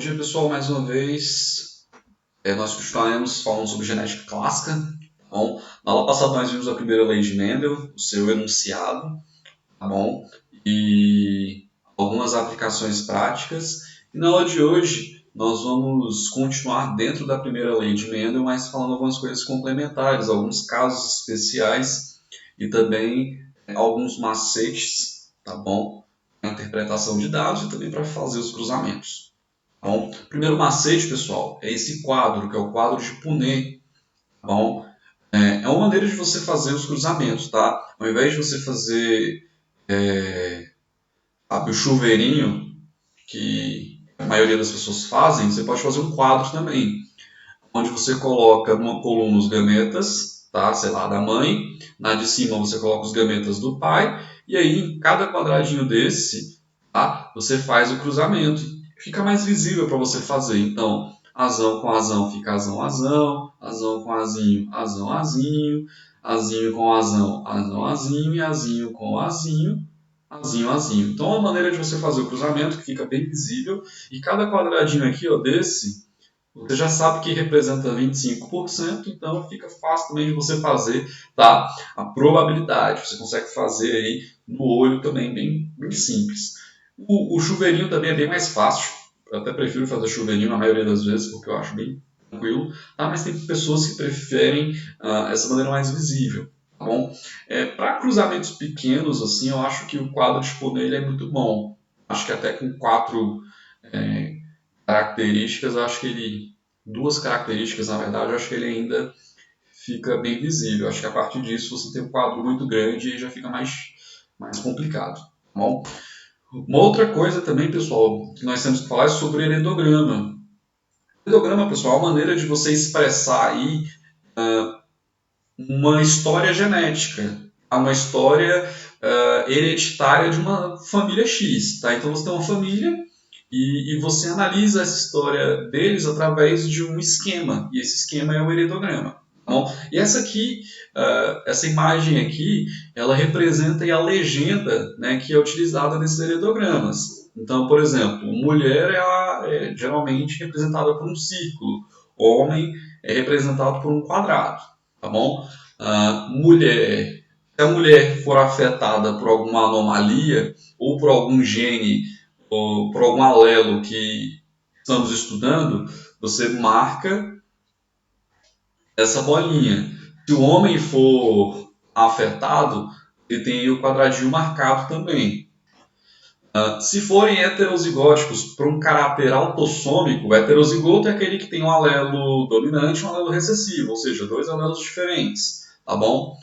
dia, pessoal, mais uma vez. Nós continuaremos falando sobre genética clássica. Tá bom? Na aula passada nós vimos a primeira lei de Mendel, o seu enunciado, tá bom? E algumas aplicações práticas. E na aula de hoje nós vamos continuar dentro da primeira lei de Mendel, mas falando algumas coisas complementares, alguns casos especiais e também alguns macetes, tá bom? Para interpretação de dados e também para fazer os cruzamentos. Bom, primeiro macete, pessoal, é esse quadro, que é o quadro de Punnett. Tá bom? É uma maneira de você fazer os cruzamentos, tá? Ao invés de você fazer o chuveirinho, que a maioria das pessoas fazem, você pode fazer um quadro também, onde você coloca numa coluna os gametas, tá? Sei lá, da mãe, na de cima você coloca os gametas do pai, e aí em cada quadradinho desse, tá? Você faz o cruzamento. Fica mais visível para você fazer. Então, azão com azão fica azão, azão, azão com azinho, azão, azinho, azinho com azão, azão, azinho, e azinho com azinho, azinho, azinho. Então, é uma maneira de você fazer o cruzamento que fica bem visível. E cada quadradinho aqui, ó, desse, você já sabe que representa 25%, então fica fácil também de você fazer, tá? A probabilidade, você consegue fazer aí no olho também, bem simples. O chuveirinho também é bem mais fácil, eu até prefiro fazer chuveirinho na maioria das vezes, porque eu acho bem tranquilo, tá? Mas tem pessoas que preferem essa maneira mais visível, tá bom? Para cruzamentos pequenos, assim, eu acho que o quadro de Punnett é muito bom. Acho que até com 4 características, eu acho que ele... Duas características, na verdade, eu acho que ele ainda fica bem visível. Eu acho que a partir disso você tem um quadro muito grande e já fica mais complicado, tá bom? Uma outra coisa também, pessoal, que nós temos que falar é sobre heredograma. Heredograma, pessoal, é uma maneira de você expressar aí uma história genética, uma história hereditária de uma família X, tá? Então você tem uma família e você analisa essa história deles através de um esquema, e esse esquema é o heredograma. Bom, e essa imagem aqui, ela representa a legenda, né, que é utilizada nesses heredogramas. Então, por exemplo, mulher é geralmente representada por um círculo, homem é representado por um quadrado, tá bom? Se a mulher for afetada por alguma anomalia ou por algum gene ou por algum alelo que estamos estudando, você marca essa bolinha. Se o homem for afetado, ele tem o quadradinho marcado também. Se forem heterozigóticos para um caráter autossômico, o heterozigoto é aquele que tem um alelo dominante e um alelo recessivo, ou seja, dois alelos diferentes, tá bom?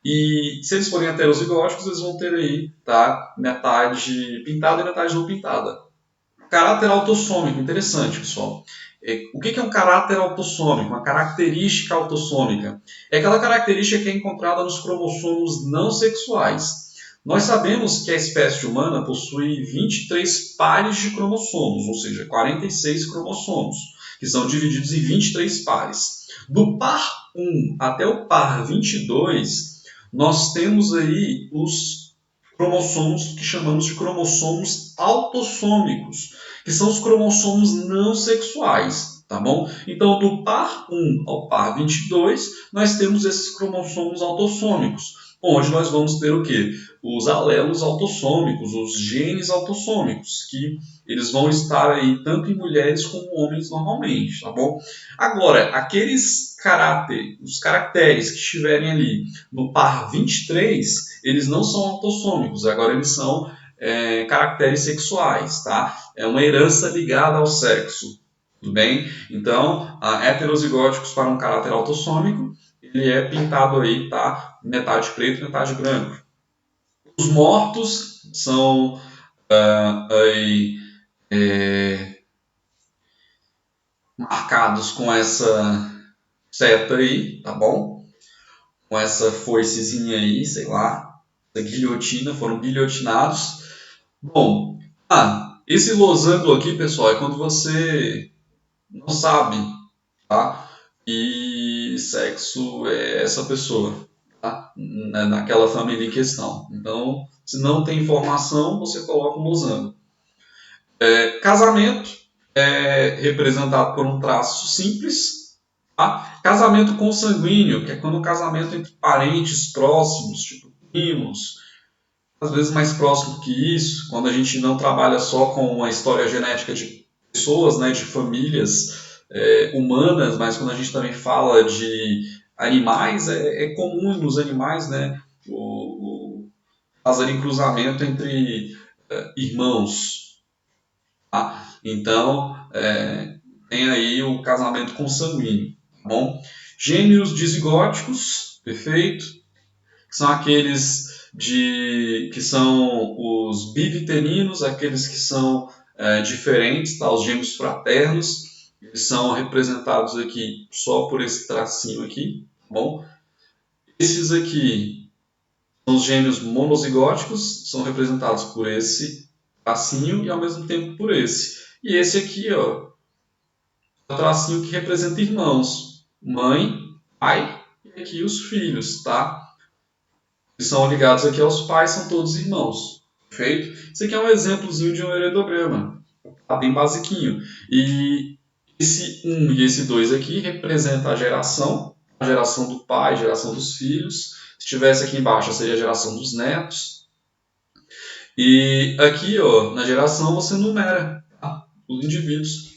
E se eles forem heterozigóticos, eles vão ter aí, tá, metade pintada e metade não pintada. Caráter autossômico, interessante, pessoal. O que é um caráter autossômico? Uma característica autossômica. É aquela característica que é encontrada nos cromossomos não sexuais. Nós sabemos que a espécie humana possui 23 pares de cromossomos, ou seja, 46 cromossomos, que são divididos em 23 pares. Do par 1 até o par 22, nós temos aí os cromossomos que chamamos de cromossomos autossômicos, que são os cromossomos não sexuais, tá bom? Então, do par 1 ao par 22, nós temos esses cromossomos autossômicos, onde nós vamos ter o quê? Os alelos autossômicos, os genes autossômicos, que eles vão estar aí tanto em mulheres como homens normalmente, tá bom? Agora, os caracteres que estiverem ali no par 23, eles não são autossômicos, agora eles são caracteres sexuais, tá? É uma herança ligada ao sexo, tudo bem? Então, heterozigóticos para um caráter autossômico, ele é pintado aí, tá? Metade preto, metade branco. Os mortos são marcados com essa seta aí, tá bom? Com essa foicezinha aí, sei lá, da guilhotina, foram guilhotinados. Bom, esse losango aqui, pessoal, é quando você não sabe, tá? E sexo é essa pessoa, tá? Naquela família em questão. Então, se não tem informação, você coloca um losango. Casamento. é representado por um traço simples. Tá? Casamento consanguíneo, que é quando o casamento entre parentes próximos, tipo primos, às vezes mais próximo que isso, quando a gente não trabalha só com uma história genética de pessoas, né, de famílias humanas, mas quando a gente também fala de animais, é comum nos animais, né, fazer cruzamento entre irmãos. Tá? Então, tem aí o casamento consanguíneo. Tá bom? Gêmeos dizigóticos, perfeito, que são aqueles que são os biviterinos, aqueles que são diferentes, tá? Os gêmeos fraternos, eles são representados aqui só por esse tracinho aqui, tá bom? Esses aqui são os gêmeos monozigóticos, são representados por esse tracinho e ao mesmo tempo por esse. E esse aqui, ó, é o tracinho que representa irmãos, mãe, pai e aqui os filhos, tá? Que são ligados aqui aos pais, são todos irmãos. Perfeito? Isso aqui é um exemplozinho de um heredograma. Tá bem basiquinho. E esse 1 e esse 2 aqui representa a geração do pai, a geração dos filhos. Se tivesse aqui embaixo, seria a geração dos netos. E aqui, ó, na geração, você numera os indivíduos.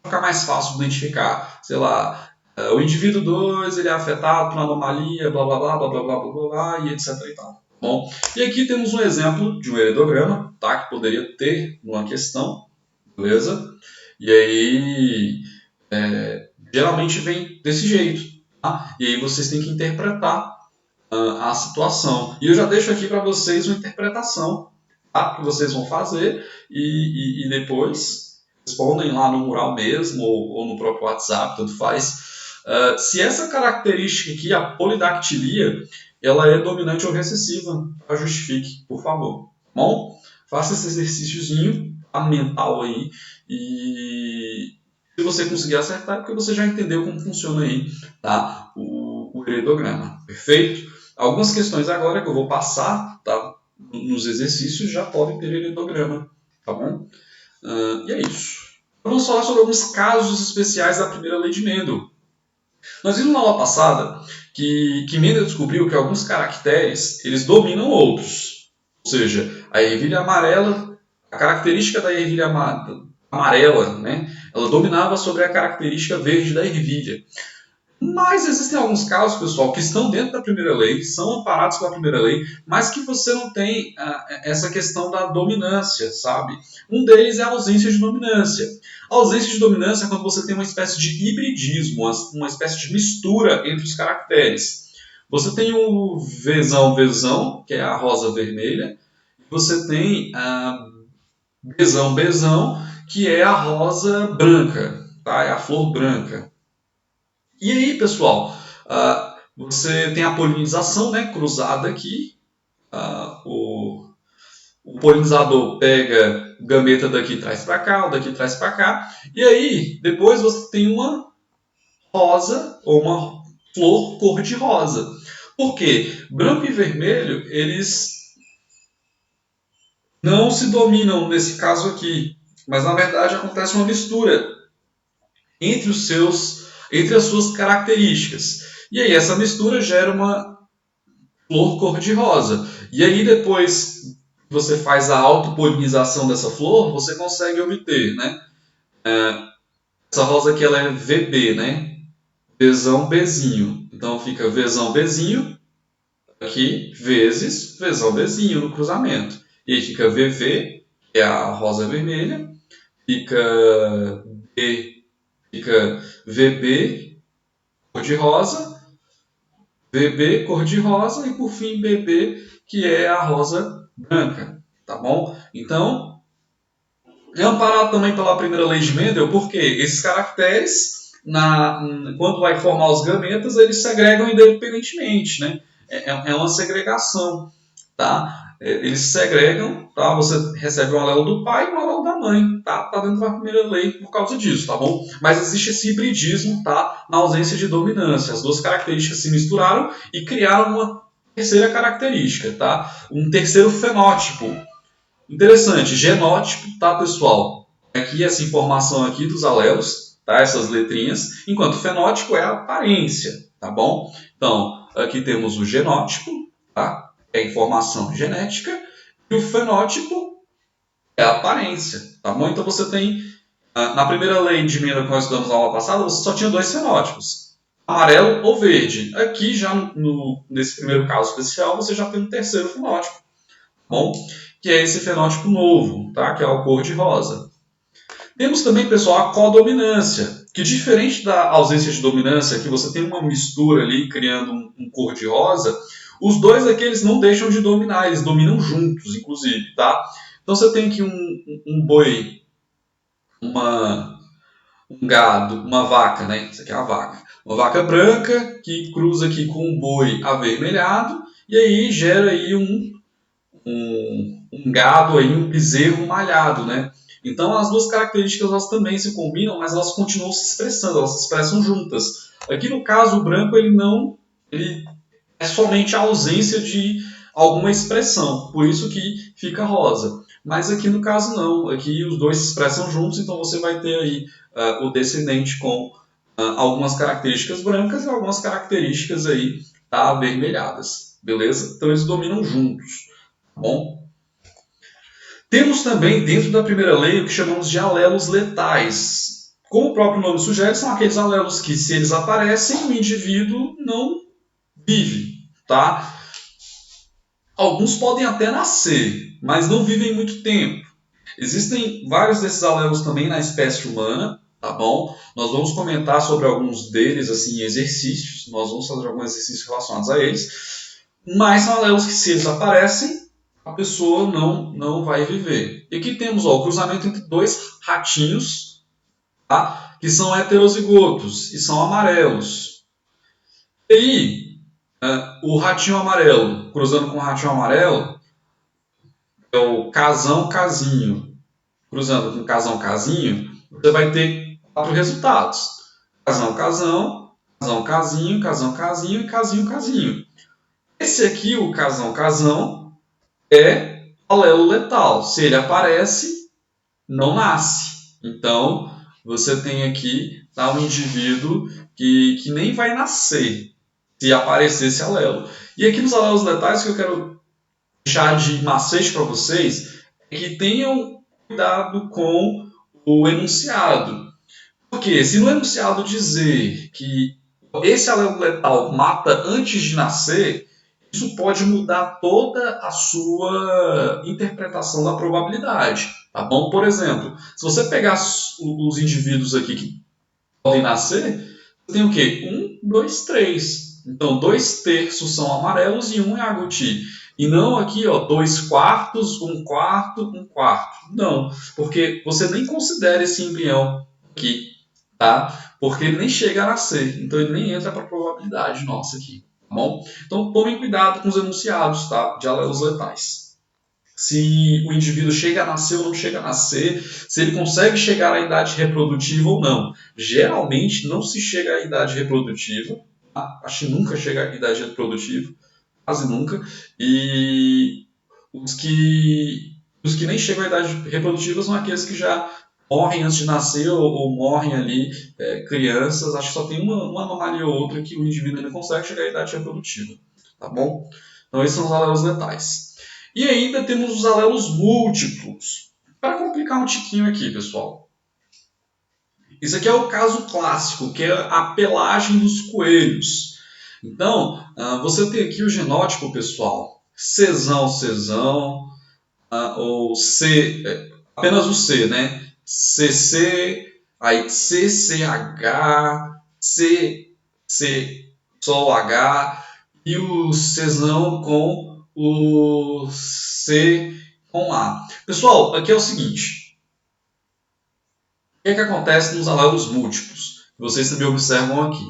Para ficar mais fácil de identificar, sei lá, o indivíduo 2 ele é afetado por uma anomalia, blá blá blá blá blá blá blá blá, e etc e tal. Bom, e aqui temos um exemplo de um heredograma, tá, que poderia ter uma questão, beleza? E aí, geralmente vem desse jeito, tá? E aí vocês têm que interpretar a situação. E eu já deixo aqui para vocês uma interpretação, tá, que vocês vão fazer e depois respondem lá no mural mesmo ou no próprio WhatsApp, tanto faz. Se essa característica aqui, a polidactilia, ela é dominante ou recessiva, justifique, por favor. Bom, faça esse exercíciozinho mental aí e se você conseguir acertar, é porque você já entendeu como funciona aí, tá? o heredograma, perfeito? Algumas questões agora que eu vou passar, tá? Nos exercícios já podem ter heredograma, tá bom? E é isso. Vamos falar sobre alguns casos especiais da primeira lei de Mendel. Nós vimos na aula passada que Mendel descobriu que alguns caracteres eles dominam outros. Ou seja, a ervilha amarela, a característica da ervilha amarela, né, ela dominava sobre a característica verde da ervilha. Mas existem alguns casos, pessoal, que estão dentro da primeira lei, são amparados pela primeira lei, mas que você não tem essa questão da dominância, sabe? Um deles é a ausência de dominância. A ausência de dominância é quando você tem uma espécie de hibridismo, uma espécie de mistura entre os caracteres. Você tem o Vzão, que é a rosa vermelha, e você tem a Bzão, que é a rosa branca, tá? É a flor branca. E aí, pessoal, você tem a polinização, né, cruzada aqui. O polinizador pega o gameta daqui e traz para cá, o daqui traz para cá. E aí, depois você tem uma rosa ou uma flor cor-de-rosa. Por quê? Branco e vermelho, eles não se dominam nesse caso aqui. Mas, na verdade, acontece uma mistura entre as suas características. E aí essa mistura gera uma flor cor-de-rosa. E aí depois que você faz a autopolinização dessa flor, você consegue obter, né? Essa rosa aqui ela é VB, né? Vzão Bzinho. Então fica Vzão Bzinho aqui vezes Vzão Bzinho no cruzamento. E aí fica VV, que é a rosa vermelha, fica VB cor-de-rosa, VB cor-de-rosa e por fim BB, que é a rosa branca, tá bom? Então, é amparado também pela primeira lei de Mendel, porque esses caracteres, quando vai formar os gametas, eles segregam independentemente, né? É uma segregação, tá? Eles se segregam, tá? Você recebe um alelo do pai e um alelo da mãe, tá? Tá dentro da primeira lei por causa disso, tá bom? Mas existe esse hibridismo, tá? Na ausência de dominância. As duas características se misturaram e criaram uma terceira característica, tá? Um terceiro fenótipo. Interessante, genótipo, tá, pessoal? aqui essa informação aqui dos alelos, tá? Essas letrinhas, enquanto o fenótipo é a aparência, tá bom? Então, aqui temos o genótipo, tá? É a informação genética, e o fenótipo é a aparência, tá bom? Então você tem, na primeira lei de Mendel que nós estudamos na aula passada, você só tinha 2 fenótipos, amarelo ou verde. Aqui, já nesse primeiro caso especial, você já tem um terceiro fenótipo, tá bom? Que é esse fenótipo novo, tá? Que é a cor de rosa. Temos também, pessoal, a codominância, que diferente da ausência de dominância, que você tem uma mistura ali criando um cor de rosa, os dois aqui eles não deixam de dominar, eles dominam juntos, inclusive, tá? Então você tem aqui um boi, um gado, uma vaca, né? Isso aqui é a vaca. Uma vaca branca que cruza aqui com um boi avermelhado e aí gera aí um gado, aí, um bezerro malhado, né? Então as duas características elas também se combinam, mas elas continuam se expressando, elas se expressam juntas. Aqui no caso o branco ele é somente a ausência de alguma expressão, por isso que fica rosa. Mas aqui no caso não, aqui os dois se expressam juntos, então você vai ter aí o descendente com algumas características brancas e algumas características aí avermelhadas, beleza? Então eles dominam juntos, tá bom? Temos também dentro da primeira lei o que chamamos de alelos letais. Como o próprio nome sugere, são aqueles alelos que, se eles aparecem, o indivíduo não vive, tá? Alguns podem até nascer, mas não vivem muito tempo. Existem vários desses alelos também na espécie humana, tá bom? Nós vamos comentar sobre alguns deles assim, em exercícios, nós vamos fazer alguns exercícios relacionados a eles, mas são alelos que, se eles aparecem, a pessoa não vai viver. E aqui temos o cruzamento entre 2 ratinhos, tá? Que são heterozigotos e são amarelos. E aí, o ratinho amarelo, cruzando com o ratinho amarelo, é o casão-casinho. Cruzando com casão-casinho, você vai ter 4 resultados. Casão-casão, casão-casinho, casão-casinho e casinho-casinho. Esse aqui, o casão-casão, é alelo letal. Se ele aparece, não nasce. Então, você tem aqui um indivíduo que nem vai nascer se aparecer esse alelo. E aqui nos alelos letais, que eu quero deixar de macete para vocês, é que tenham cuidado com o enunciado. Porque se no enunciado dizer que esse alelo letal mata antes de nascer, isso pode mudar toda a sua interpretação da probabilidade, tá bom? Por exemplo, se você pegar os indivíduos aqui que podem nascer, você tem o quê? 1, 2, 3. Então, 2/3 são amarelos e 1 é agouti. E não aqui, ó, 2/4, 1/4, 1/4. Não, porque você nem considera esse embrião aqui, tá? Porque ele nem chega a nascer, então ele nem entra para a probabilidade nossa aqui. Tá bom? Então tomem cuidado com os enunciados, tá? De alelos letais. Se o indivíduo chega a nascer ou não chega a nascer, se ele consegue chegar à idade reprodutiva ou não. Geralmente não se chega à idade reprodutiva, tá? Acho que nunca chega à idade reprodutiva, quase nunca. E os que nem chegam à idade reprodutiva são aqueles que já morrem antes de nascer ou morrem ali crianças. Acho que só tem uma anomalia ou outra que o indivíduo ainda consegue chegar à idade reprodutiva, tá bom? Então esses são os alelos letais. E ainda temos os alelos múltiplos. Para complicar um tiquinho aqui, pessoal. Isso aqui é o caso clássico, que é a pelagem dos coelhos. Então, você tem aqui o genótipo, pessoal. Czão, ou C, apenas o C, né? CC, aí CCH, CC, só o H, e o Czão com o C com A. Pessoal, aqui é o seguinte. O que acontece nos alelos múltiplos? Vocês também observam aqui.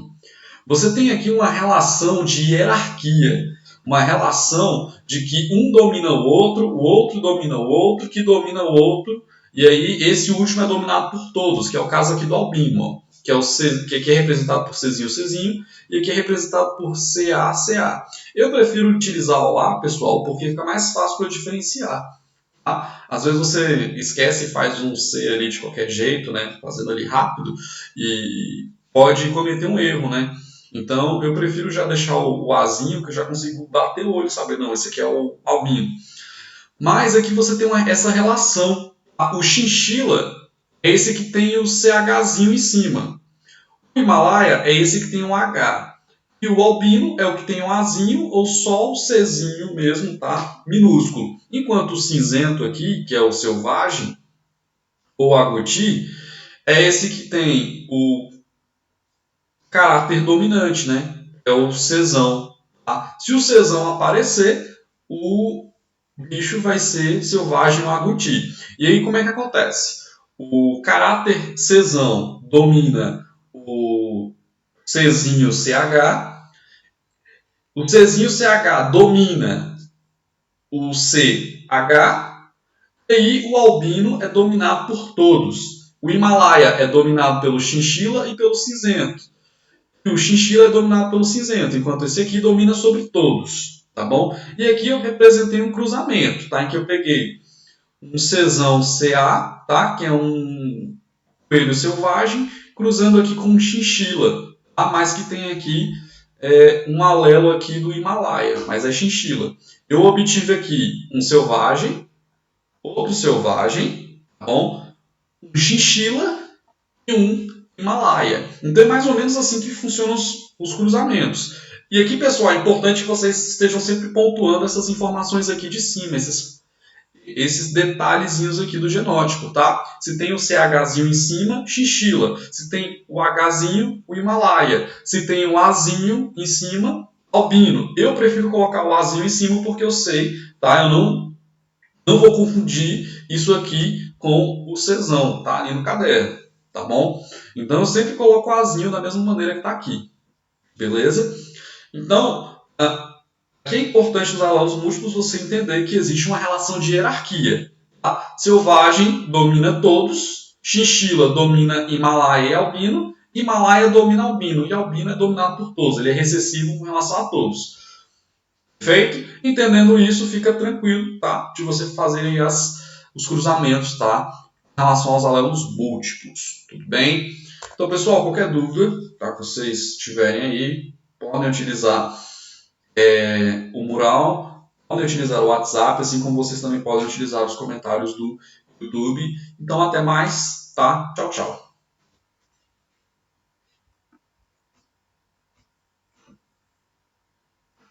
Você tem aqui uma relação de hierarquia. Uma relação de que um domina o outro domina o outro, que domina o outro, e aí esse último é dominado por todos, que é o caso aqui do albino, que é o C, que aqui é representado por Czinho, e aqui é representado por CA. Eu prefiro utilizar o A, pessoal, porque fica mais fácil para eu diferenciar. Tá? Às vezes você esquece e faz um C ali de qualquer jeito, né? Fazendo ali rápido, e pode cometer um erro, né? Então eu prefiro já deixar o Azinho, que eu já consigo bater o olho e saber, não, esse aqui é o albino. Mas aqui você tem essa relação. O chinchila é esse que tem o CHzinho em cima. O Himalaia é esse que tem um H. E o albino é o que tem um Azinho ou só o Czinho mesmo, tá? Minúsculo. Enquanto o cinzento aqui, que é o selvagem, ou agouti, é esse que tem o caráter dominante, né? É o Czão. Tá? Se o Czão aparecer, o bicho vai ser selvagem ou agouti. E aí como é que acontece? O caráter Czão domina o Czinho CH, o Czinho CH domina o CH, e aí o albino é dominado por todos. O Himalaia é dominado pelo chinchila e pelo cinzento. E o chinchila é dominado pelo cinzento, enquanto esse aqui domina sobre todos, tá bom? E aqui eu representei um cruzamento, tá? Em que eu peguei um Czão CA, tá? Que é um coelho selvagem, cruzando aqui com um chinchila, tá? Mas que tem aqui um alelo aqui do Himalaia, mas é chinchila. Eu obtive aqui um selvagem, outro selvagem, tá bom? Um chinchila e um Himalaia. Então é mais ou menos assim que funcionam os cruzamentos. E aqui, pessoal, é importante que vocês estejam sempre pontuando essas informações aqui de cima, esses detalhezinhos aqui do genótipo, tá? Se tem o CHzinho em cima, chinchila. Se tem o Hzinho, o Himalaia. Se tem o Azinho em cima, albino. Eu prefiro colocar o Azinho em cima porque eu sei, tá? Eu não vou confundir isso aqui com o Czão, tá? Ali no caderno, tá bom? Então eu sempre coloco o Azinho da mesma maneira que está aqui, beleza? Então, aqui é importante nos alalos múltiplos você entender que existe uma relação de hierarquia. Tá? Selvagem domina todos, chinchila domina Himalaia e albino, Himalaia domina albino, e albino é dominado por todos, ele é recessivo com relação a todos. Feito? Entendendo isso, fica tranquilo, tá? De você fazerem os cruzamentos, tá? Em relação aos alelos múltiplos, tudo bem? Então, pessoal, qualquer dúvida, tá, que vocês tiverem aí, podem utilizar o mural, podem utilizar o WhatsApp, assim como vocês também podem utilizar os comentários do YouTube. Então, até mais, tá? Tchau, tchau.